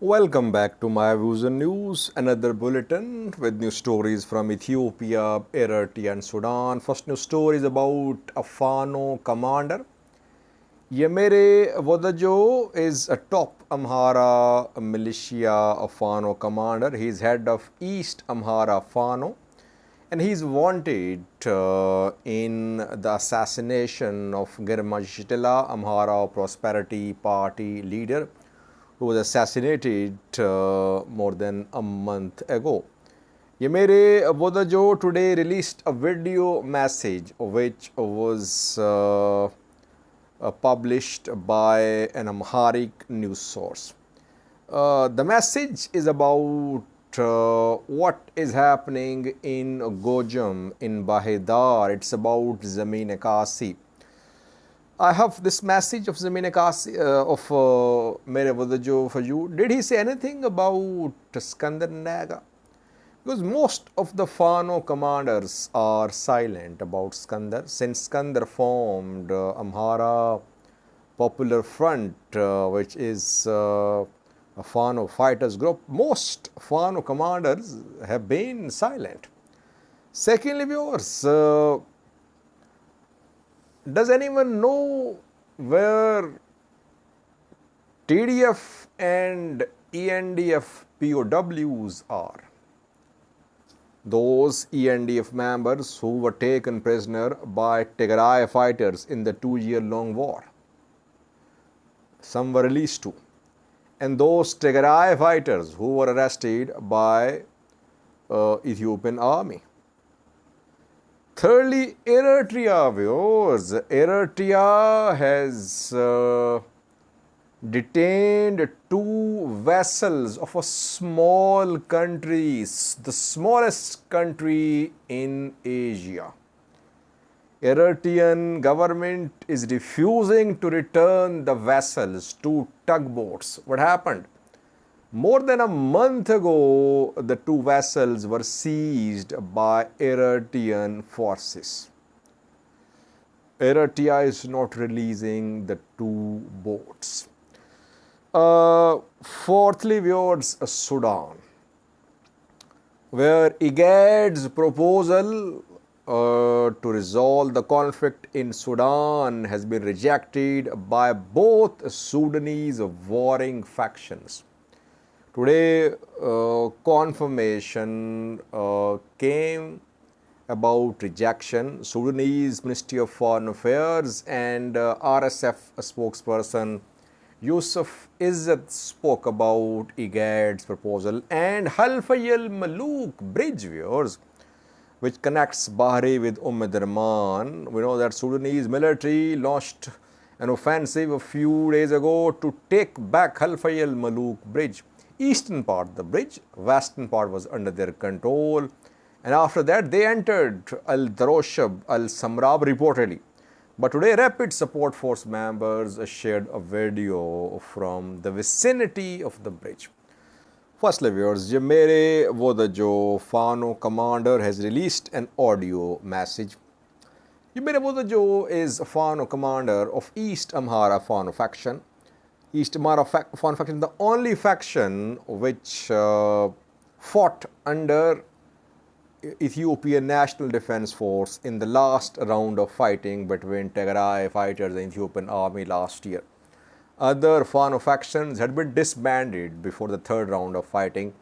Welcome back to My Views on News, another bulletin with news stories from Ethiopia, Eritrea and Sudan. First news story is about a Fano commander. Mihret Wodajo is a top Amhara militia Fano commander. He is head of East Amhara Fano and he is wanted in the assassination of Girmajitila, Amhara Prosperity Party leader, who was assassinated more than a month ago. Mihret Wodajo today released a video message which was published by an Amharic news source. The message is about what is happening in Gojam, in Bahedar. It's about Zameen Kasi. I have this message of Zameen Kasi of Mihret Wodajo for you. Did he say anything about Skandar Naga? Because most of the Fano commanders are silent about Skandar. Since Skandar formed Amhara Popular Front, which is a Fano fighters group, most Fano commanders have been silent. Secondly, viewers, does anyone know where TDF and ENDF POWs are? Those ENDF members who were taken prisoner by Tigray fighters in the 2-year-long war. Some were released too. And those Tigray fighters who were arrested by Ethiopian army. Thirdly, Eritrea, viewers. Eritrea has detained 2 vessels of a small country, the smallest country in Asia. Eritrean government is refusing to return the vessels to tugboats. What happened? More than a month ago, the 2 vessels were seized by Eritrean forces. Eritrea is not releasing the 2 boats. Fourthly, viewers, Sudan, where IGAD's proposal to resolve the conflict in Sudan has been rejected by both Sudanese warring factions. Today, confirmation came about rejection. Sudanese Ministry of Foreign Affairs and RSF spokesperson Yusuf Izzat spoke about IGAD's proposal and Halfayal Maluk bridge, viewers, which connects Bahri with Durman. We know that Sudanese military launched an offensive a few days ago to take back Halfayal Maluk bridge. Eastern part of the bridge, western part was under their control, and after that they entered Al Daroshab, Al Samrab reportedly. But today, Rapid Support Force members shared a video from the vicinity of the bridge. Firstly, viewers, Mihret Wodajo, Fano commander, has released an audio message. Mihret Wodajo is a Fano commander of East Amhara Fano faction. East Amhara Fano faction, the only faction which fought under Ethiopian National Defense Force in the last round of fighting between Tigray fighters and Ethiopian army last year. Other Fano factions had been disbanded before the 3rd round of fighting,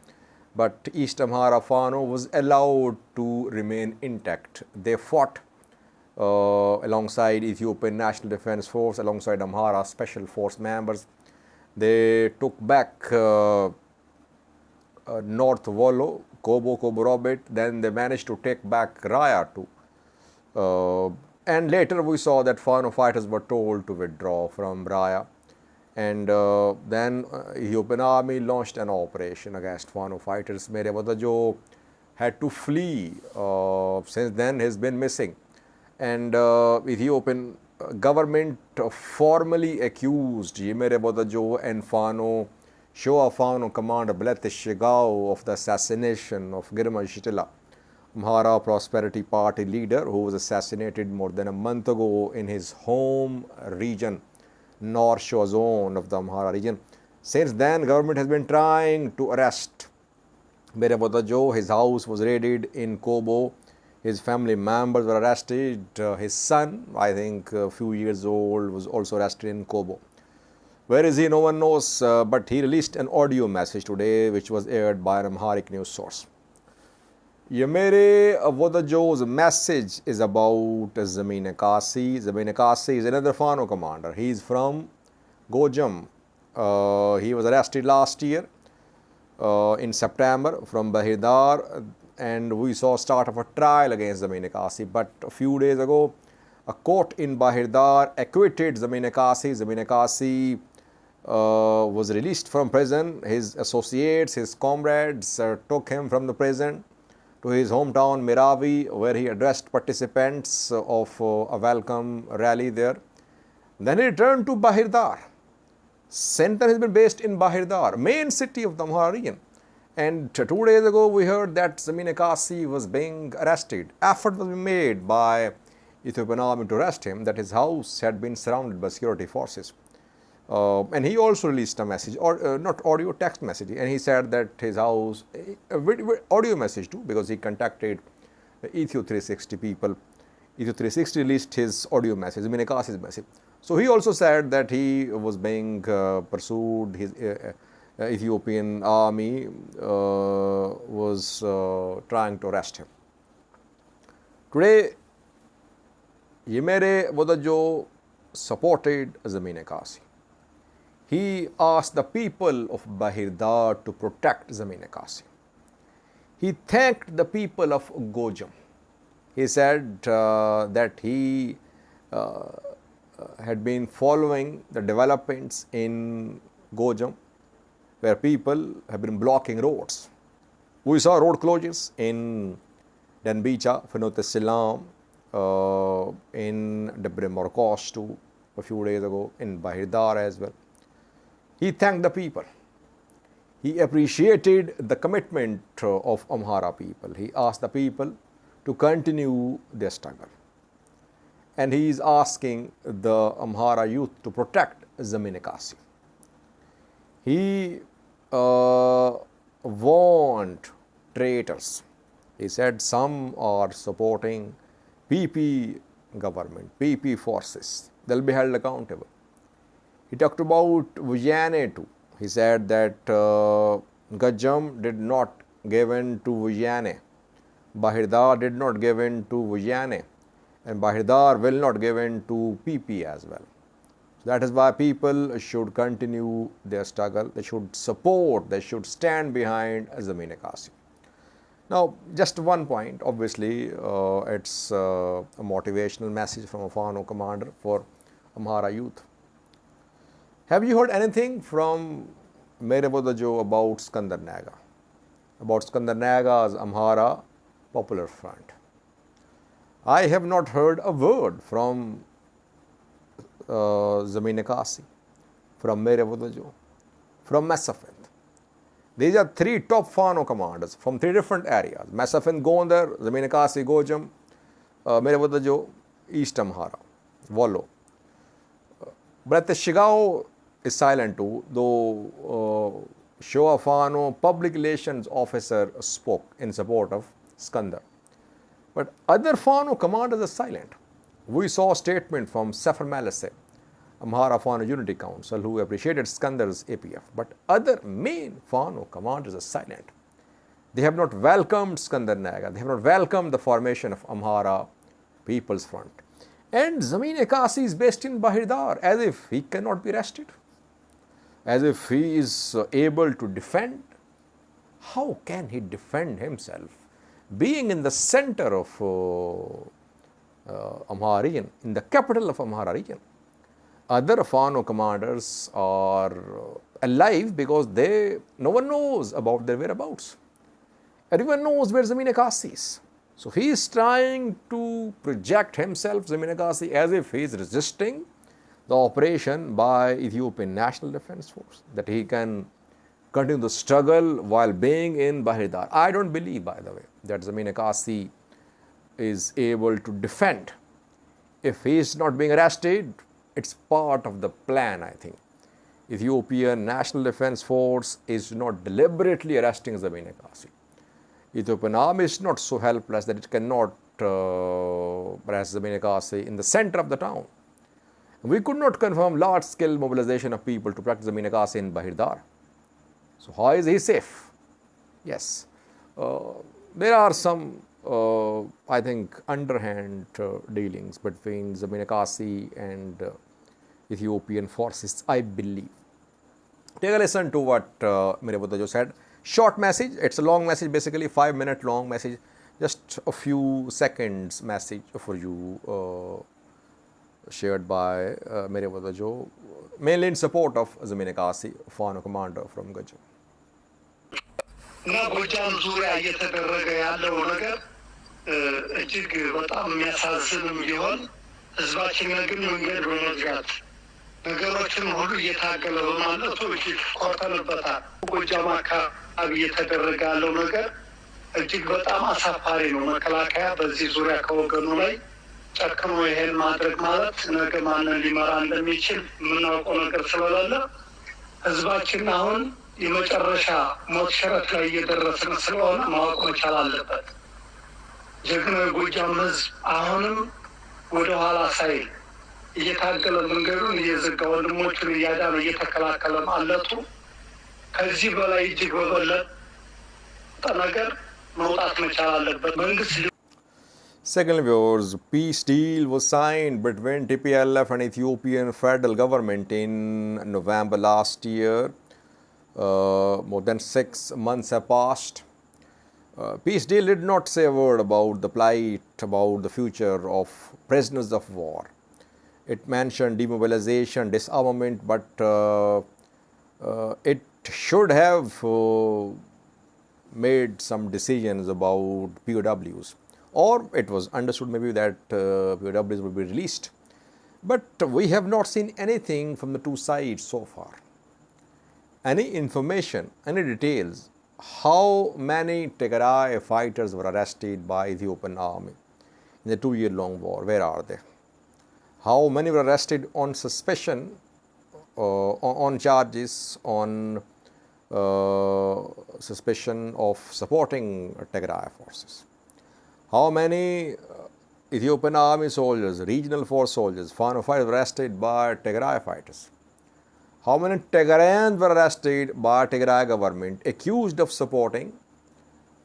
but East Amhara Fano was allowed to remain intact. They fought alongside Ethiopian National Defense Force, alongside Amhara Special Force members. They took back North Wollo, Kobo Robit, then they managed to take back Raya too. And later we saw that Fano fighters were told to withdraw from Raya. And then Ethiopian army launched an operation against Fano fighters. Mihret Wodajo had to flee. Since then he has been missing. And Ethiopian government formally accused Mihret Wodajo and Shoa Fano commander Belete Shigao of the assassination of Girmajitila, Amhara Prosperity Party leader, who was assassinated more than a month ago in his home region, North Shore zone of the Amhara region. Since then, government has been trying to arrest Mihret Wodajo. His house was raided in Kobo. His family members were arrested. His son, I think a few years old, was also arrested in Kobo. Where is he? No one knows, but he released an audio message today which was aired by an Amharic news source. Mihret Wodajo's message is about Zameen Kasi. Zameen Kasi is another Fano commander. He is from Gojam. He was arrested last year in September from Bahirdar, and we saw start of a trial against Zameen Kasi. But a few days ago, a court in Bahirdar acquitted Zameen Kasi. Zameen Kasi was released from prison. His associates, his comrades took him from the prison to his hometown Meravi, where he addressed participants of a welcome rally there. Then he returned to Bahirdar. Center has been based in Bahirdar, main city of the Amhara region. And 2 days ago, we heard that Zameen Kasi was being arrested. Effort was made by Ethiopian army to arrest him, that his house had been surrounded by security forces. And he also released a message, or not audio, text message, and he said that his house, audio message too, because he contacted Ethio 360 people. Ethio 360 released his audio message, Zameen Kasi's message. So he also said that he was being pursued, his Ethiopian army was trying to arrest him. Today, Mihret Wodajo supported Zameen Kasi. He asked the people of Bahirdar to protect Zameen Kasi. He thanked the people of Gojam. He said that he had been following the developments in Gojam, where people have been blocking roads. We saw road closures in Danbicha, Fano, in Debre Morkos too, a few days ago, in Bahirdar as well. He thanked the people. He appreciated the commitment of Amhara people. He asked the people to continue their struggle. And he is asking the Amhara youth to protect Zameen Kasi. He warned traitors. He said some are supporting PP government, PP forces. They'll be held accountable. He talked about Vijayane too. He said that Gajam did not give in to Vijayane. Bahirdar did not give in to Vijayane. And Bahirdar will not give in to PP as well. So that is why people should continue their struggle. They should support, they should stand behind Zameen Kasi. Now, just one point. Obviously, it's a motivational message from a Fano commander for Amhara youth. Have you heard anything from Mihret Wodajo about Skandar Naga? About Skandar Naga's Amhara Popular Front? I have not heard a word from Zameen Kasi, from Mihret Wodajo, from Mesafin. These are three top Fano commanders from three different areas. Mesafin Gondar, Zameen Kasi Gojam, Mihret Wodajo, East Amhara, Wollo. But the Shigao is silent too, though Shoa Fano public relations officer spoke in support of Skandar. But other Fano commanders are silent. We saw a statement from Sefer Malase, Amhara Fano Unity Council, who appreciated Skandar's APF. But other main Fano commanders are silent. They have not welcomed Skandar Naga. They have not welcomed the formation of Amhara People's Front. And Zameen Kasi is based in Bahirdar, as if he cannot be arrested, as if he is able to defend. How can he defend himself being in the center of Amhara region, in the capital of Amhara region? Other Fano commanders are alive because no one knows about their whereabouts. Everyone knows where Zameen Kasi is. So he is trying to project himself, Zameen Kasi, as if he is resisting the operation by Ethiopian National Defense Force, that he can continue the struggle while being in Bahirdar. I don't believe, by the way, that Zameen Kasi is able to defend. If he is not being arrested, it's part of the plan, I think. Ethiopian National Defense Force is not deliberately arresting Zabine Kasi. Ethiopian army is not so helpless that it cannot arrest Zabine Kasi in the center of the town. We could not confirm large-scale mobilization of people to protect Zabine Kasi in Bahirdar. So how is he safe? Yes. There are some, I think, underhand dealings between Zabine Kasi and Ethiopian forces, I believe. Take a listen to what Mihret Wodajo said. Short message, it's a long message, basically 5-minute long message, just a few seconds message for you, shared by Mihret Wodajo, mainly in support of Zabine Kasi, Fano commander from Gajo. እና ጎጃም ዙሪያ እየተደረገ ያለው ነገር እጅግ በጣም የሚያሳዝንም ቢሆን ህዝባችንን ግን መንገድ በመዝጋት ነገሮችን ሁሉ እየታገለ በማለቱ እጅግ ኮርተንበታል። ጎጃም አካባቢ እየተደረገ ያለው ነገር እጅግ በጣም አሳፋሪ ነው። መከላከያ በዚህ ዙሪያ ከወገኑ ላይ ጨክኖ ይሄን ማድረግ ማለት ነገ ማንን ሊመራ እንደሚችል የምናውቀው ነገር ስለሌለ ህዝባችን አሁን የመጨረሻ ሞት ሽረት ላይ እየደረስን ስለሆነ ማወቅ መቻል አለበት። ጀግናው የጎጃም ህዝብ አሁንም ወደ ኋላ ሳይል እየታገለ መንገዱን እየዘጋ ወንድሞቹን እያዳነ እየተከላከለ ማለቱ ከዚህ በላይ እጅግ በበለጠ ነገር መውጣት መቻል አለበት። መንግስት Second, viewers, peace deal was signed between TPLF and Ethiopian federal government in November last year. More than 6 months have passed. Peace deal did not say a word about the plight, about the future of prisoners of war. It mentioned demobilization, disarmament, but it should have made some decisions about POWs. Or it was understood maybe that POWs would be released. But we have not seen anything from the two sides so far. Any information, any details, how many Tigray fighters were arrested by Ethiopian army in the 2-year-long war? Where are they? How many were arrested on suspicion, on charges, on suspicion of supporting Tigray forces? How many Ethiopian army soldiers, regional force soldiers, Fano fighters were arrested by Tigray fighters? How many Tigrayans were arrested by Tigray government accused of supporting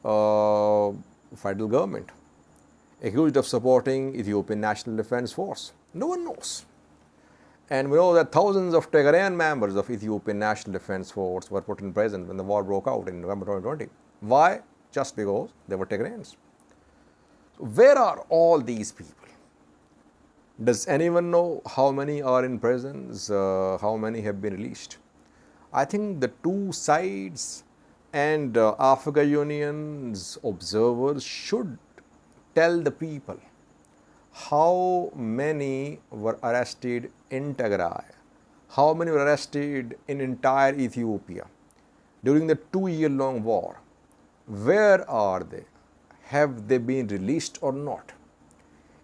federal government, accused of supporting Ethiopian National Defense Force? No one knows. And we know that thousands of Tigrayan members of Ethiopian National Defense Force were put in prison when the war broke out in November 2020. Why? Just because they were Tigrayans. So where are all these people? Does anyone know how many are in prisons, how many have been released? I think the two sides and Africa Union's observers should tell the people how many were arrested in Tigray, how many were arrested in entire Ethiopia during the 2-year-long war. Where are they? Have they been released or not?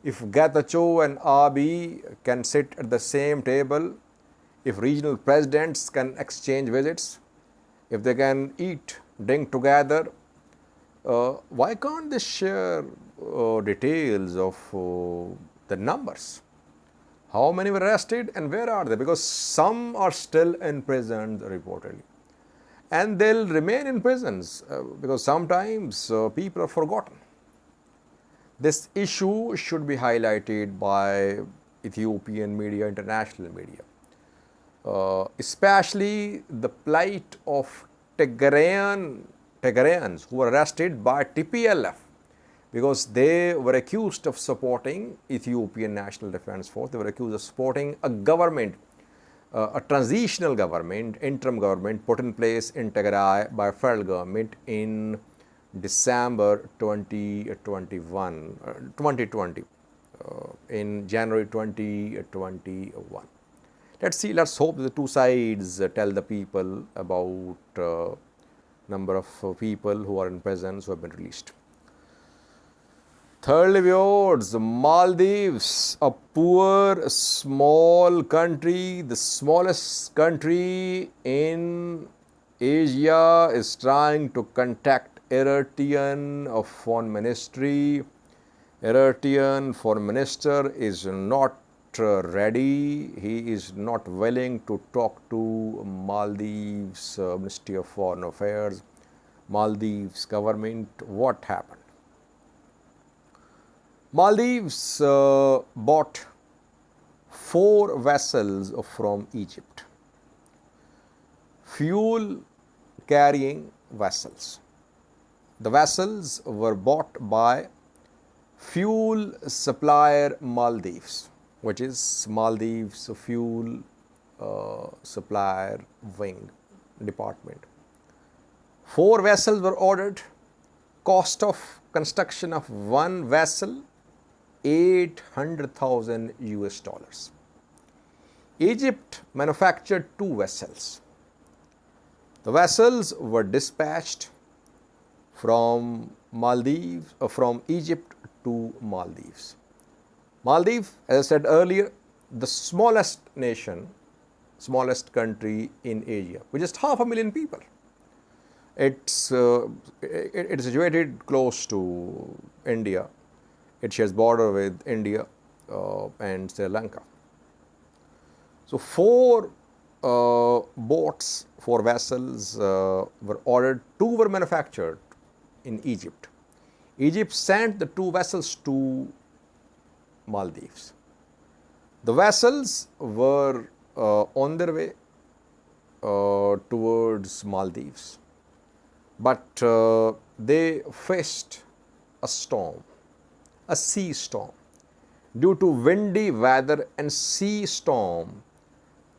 If Getachew and Abiy can sit at the same table, if regional presidents can exchange visits, if they can eat, drink together, why can't they share details of the numbers? How many were arrested and where are they? Because some are still in prison reportedly. And they'll remain in prisons because sometimes people are forgotten. This issue should be highlighted by Ethiopian media, international media, especially the plight of Tigrayans who were arrested by TPLF because they were accused of supporting Ethiopian National Defense Force. They were accused of supporting a government, a transitional government, interim government put in place in Tigray by federal government in December 2020, in January 2021. Let's hope the two sides tell the people about number of people who are in prisons who have been released. Thirdly, viewers, Maldives, a poor, small country, the smallest country in Asia, is trying to contact Eritrean Foreign Ministry. Eritrean Foreign Minister is not ready. He is not willing to talk to Maldives Ministry of Foreign Affairs, Maldives government. What happened? Maldives bought 4 vessels from Egypt, fuel carrying vessels. The vessels were bought by fuel supplier Maldives, which is Maldives fuel supplier wing department. 4 vessels were ordered. Cost of construction of one vessel, $800,000. Egypt manufactured 2 vessels. The vessels were dispatched from Maldives, from Egypt to Maldives. Maldives, as I said earlier, the smallest nation, smallest country in Asia, with just 500,000 people. It is situated close to India. It shares border with India and Sri Lanka. So 4 boats, 4 vessels were ordered. 2 were manufactured in Egypt. Egypt sent the 2 vessels to Maldives. The vessels were on their way towards Maldives, but they faced a storm, a sea storm. Due to windy weather and sea storm,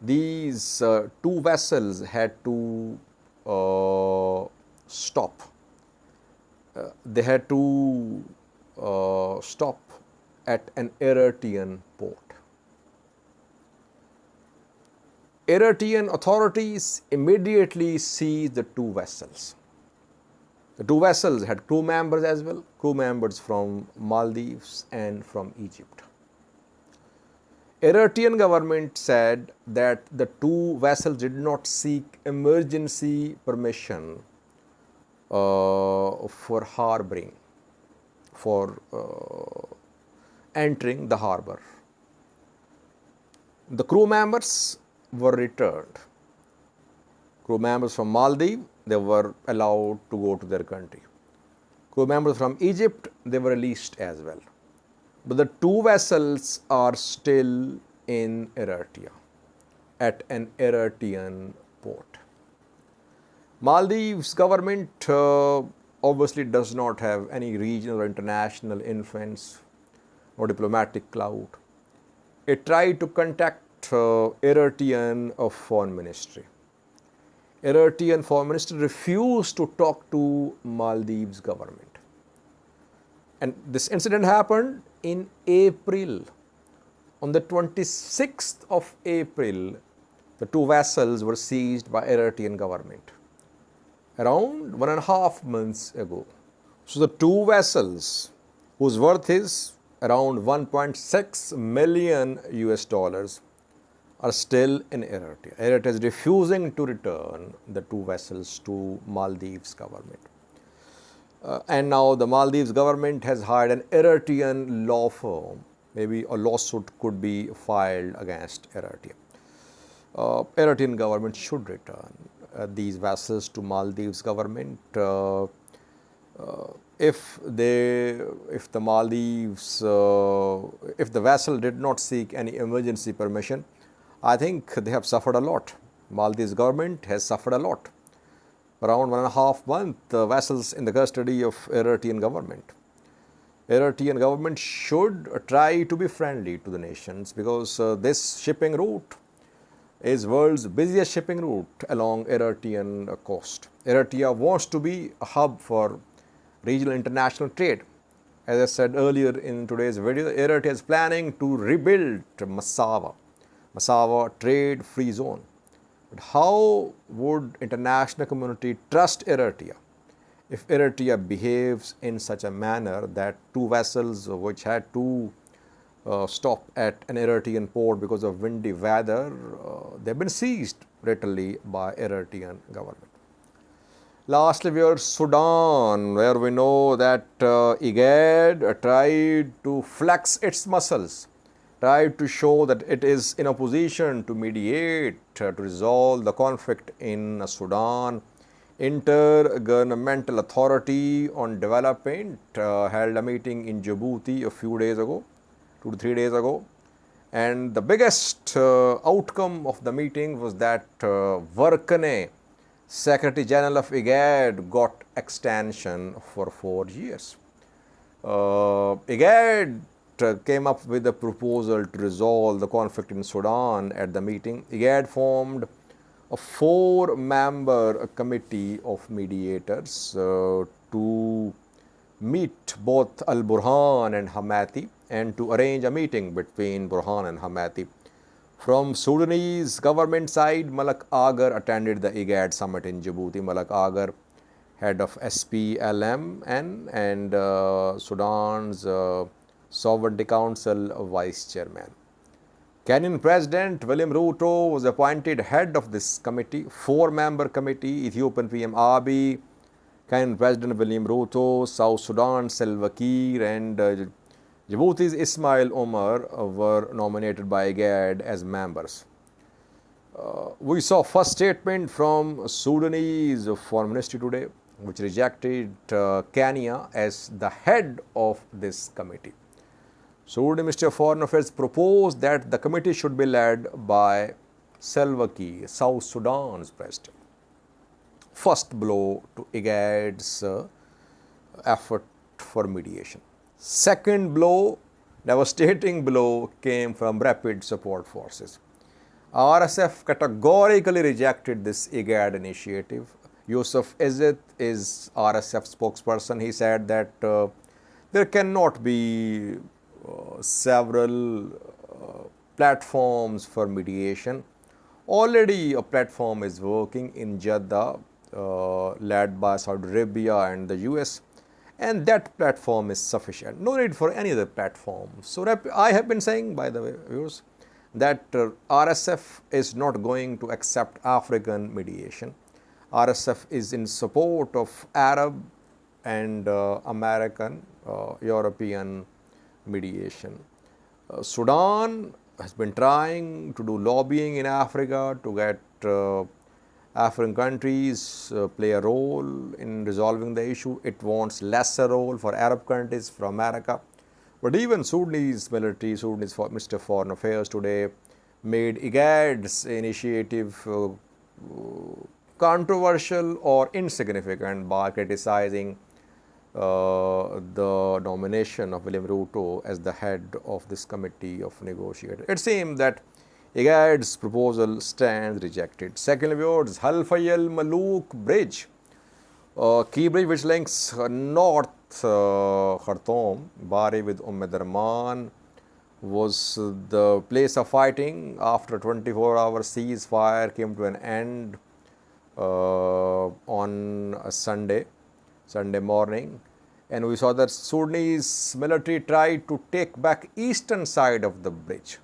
these 2 vessels had to stop. They had to stop at an Eritrean port. Eritrean authorities immediately seized the 2 vessels. The 2 vessels had crew members as well, crew members from Maldives and from Egypt. Eritrean government said that the 2 vessels did not seek emergency permission for harboring, for entering the harbor. The crew members were returned. Crew members from Maldives, they were allowed to go to their country. Crew members from Egypt, they were released as well. But the 2 vessels are still in Eritrea, at an Eritrean port. Maldives government obviously does not have any regional or international influence or diplomatic clout. It tried to contact Eritrean Foreign Ministry. Eritrean Foreign Ministry refused to talk to Maldives government. And this incident happened in April. On the 26th of April, the 2 vessels were seized by Eritrean government, around 1.5 months ago. So the 2 vessels, whose worth is around $1.6 million, are still in Eritrea. Eritrea is refusing to return the 2 vessels to Maldives government. And now the Maldives government has hired an Eritrean law firm. Maybe a lawsuit could be filed against Eritrea. Eritrean government should return these vessels to Maldives government. If the Maldives, if the vessel did not seek any emergency permission, I think they have suffered a lot. Maldives government has suffered a lot. Around 1.5 months, the vessels in the custody of Eritrean government. Eritrean government should try to be friendly to the nations, because this shipping route is world's busiest shipping route along Eritrean coast. Eritrea wants to be a hub for regional international trade. As I said earlier in today's video, Eritrea is planning to rebuild Massawa trade-free zone. But how would international community trust Eritrea If Eritrea behaves in such a manner that two vessels which had to stop at an Eritrean port because of windy weather, they've been seized readily by Eritrean government. Lastly, we are Sudan, where we know that IGAD tried to flex its muscles, tried to show that it is in a position to mediate, to resolve the conflict in Sudan. Intergovernmental Authority on Development held a meeting in Djibouti a few days ago, 2 to 3 days ago. And the biggest outcome of the meeting was that Varkane, Secretary General of IGAD, got extension for 4 years. IGAD came up with a proposal to resolve the conflict in Sudan at the meeting. IGAD formed a 4-member committee of mediators to meet both Al-Burhan and Hamati and to arrange a meeting between Burhan and Hamati. From Sudanese government side, Malak Agar attended the IGAD summit in Djibouti. Malak Agar, head of SPLM and Sudan's Sovereignty Council vice chairman. Kenyan President William Ruto was appointed head of this committee, 4-member committee. Ethiopian PM Abiy, Kenyan President William Ruto, South Sudan Salva Kiir and Djibouti's Ismail Omar were nominated by IGAD as members. We saw first statement from Sudanese Foreign Ministry today, which rejected Kenya as the head of this committee. Sudan Ministry of Foreign Affairs proposed that the committee should be led by Salva Kiir, South Sudan's president. First blow to IGAD's effort for mediation. Second blow, devastating blow, came from Rapid Support Forces. RSF categorically rejected this IGAD initiative. Yusuf Izzat is RSF spokesperson. He said that there cannot be several platforms for mediation. Already a platform is working in Jeddah, led by Saudi Arabia and the US. And that platform is sufficient. No need for any other platform. So I have been saying, by the way, viewers, that RSF is not going to accept African mediation. RSF is in support of Arab and American, European mediation. Sudan has been trying to do lobbying in Africa to get African countries play a role in resolving the issue. It wants lesser role for Arab countries, for America. But even Sudanese military, Sudanese Minister of Foreign Affairs today made IGAD's initiative controversial or insignificant by criticizing the nomination of William Ruto as the head of this committee of negotiators. It seems that IGAD's proposal stands rejected. Second, viewers, Al Maluk Bridge, key bridge which links North Khartoum, Bari with Darman, was the place of fighting after 24-hour ceasefire came to an end on a Sunday morning. And we saw that Sudanese military tried to take back eastern side of the bridge.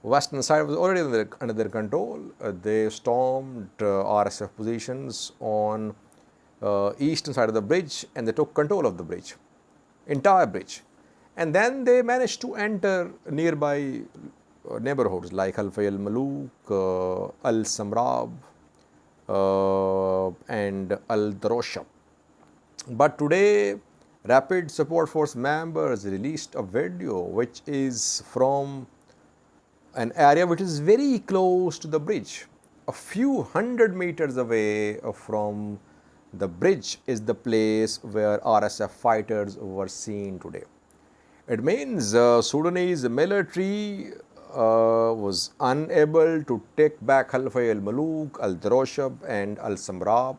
Western side was already under their control. They stormed RSF positions on eastern side of the bridge and they took control of the bridge, entire bridge. And then they managed to enter nearby neighborhoods like Al Maluk, Al Samrab and Al Daroshab. But today, Rapid Support Force members released a video which is from an area which is very close to the bridge. A few hundred meters away from the bridge is the place where RSF fighters were seen today. It means Sudanese military was unable to take back Al Maluk, Al Daroshab and Al Samrab,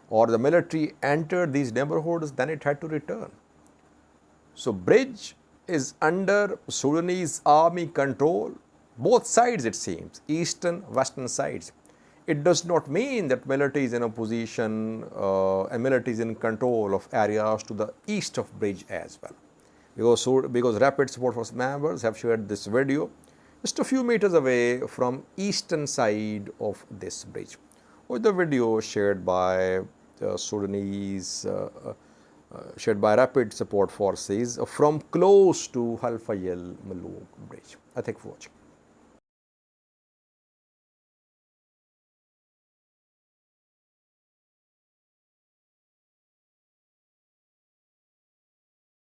or the military entered these neighborhoods, then it had to return. So bridge is under Sudanese army control, both sides it seems, eastern, western sides. it does not mean that military is in a position and military is in control of areas to the east of bridge as well. Because Rapid Support Force members have shared this video just a few meters away from eastern side of this bridge, with the video shared by shared by Rapid Support Forces from close to Halfayel Malouk bridge. I thank you for watching.